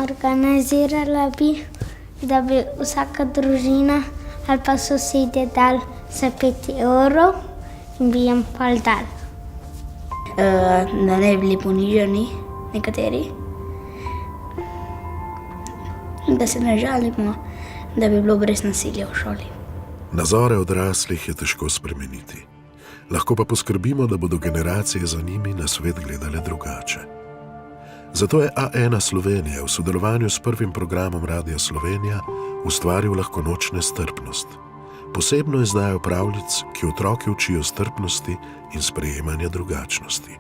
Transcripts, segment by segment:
Organizirala bi, da bi vsaka družina ali pa sosedje dali za 5 evrov in bi jim pol dali. Da ne bi bili ponižani nekateri, da se ne žalimo, da bi bilo brez nasilja v šoli. Nazore odraslih je težko spremeniti. Lahko pa poskrbimo, da bodo generacije za njimi na svet gledale drugače. Zato je A1 Slovenija v sodelovanju s prvim programom Radia Slovenija ustvaril lahkonočne strpnost. Posebno izdajo pravljic, ki otroke učijo strpnosti in sprejemanja drugačnosti.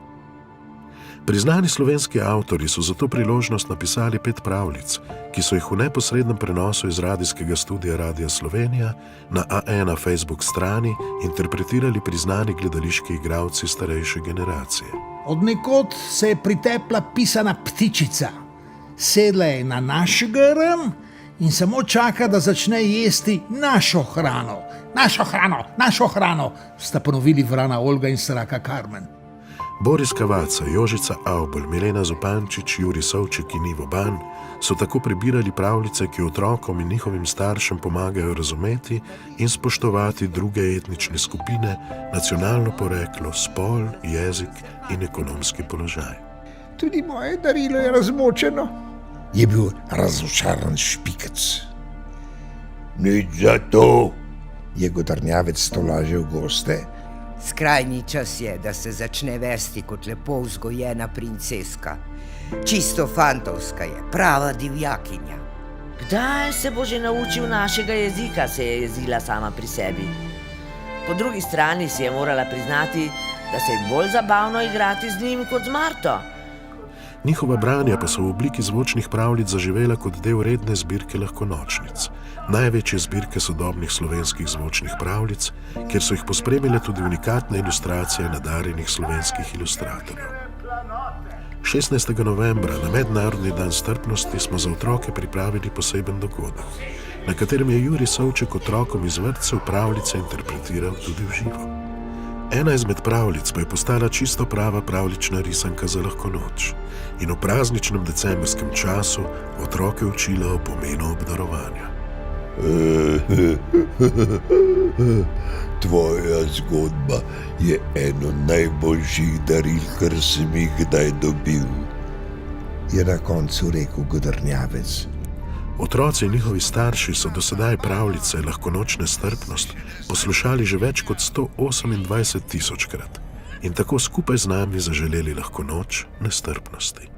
Priznani slovenski avtorji so za to priložnost napisali 5 pravljic, ki so jih v neposrednem prenosu iz radijskega studia Radia Slovenija na A1 Facebook strani interpretirali priznani gledališki igralci starejše generacije. Od nekod se je pritepla pisana ptičica. Sedla je na naš grm in samo čaka, da začne jesti našo hrano. Našo hrano, našo hrano, sta ponovili vrana Olga in Sraka Karmen. Boris Kavaca, Jožica Avbelj, Milena Zupančič, Jurij Sovček in Ivo Ban so tako prebirali pravljice, ki otrokom in njihovim staršem pomagajo razumeti in spoštovati druge etnične skupine, nacionalno poreklo, spol, jezik in ekonomski položaj. Tudi moje darilo je razmočeno, je bil razočaran Špikec. Nič za to, je godrnjavec tolažil goste. Skrajni čas je, da se začne vesti kot lepo vzgojena princeska. Čisto fantovska je, prava divjakinja. Kdaj se bo že naučil našega jezika, se je jezila sama pri sebi. Po drugi strani si je morala priznati, da se je bolj zabavno igrati z njim kot z Marto. Njihova branja pa so v obliki zvočnih pravljic zaživela kot del redne zbirke lahkonočnic, največje zbirke sodobnih slovenskih zvočnih pravljic, kjer so jih pospremile tudi unikatne ilustracije nadarjenih slovenskih ilustratorjev. 16. novembra na Mednarodni dan strpnosti smo za otroke pripravili poseben dogodek, na katerem je Jurij Sovček otrokom iz vrtcev pravljice interpretiral tudi v živo. Ena izmed pravljic pa je postala čisto prava pravljična risanka za lahko noč in v prazničnem decembrskem času otroke učila o pomenu obdarovanja. Tvoja zgodba je eno najboljših daril, kar sem jih kdaj dobil, je na koncu rekel godrnjavec. Otroci in njihovi starši so do sedaj pravljice Lahkonočne strpnost poslušali že več kot 128 000-krat in tako skupaj z nami zaželeli lahko noč nestrpnosti.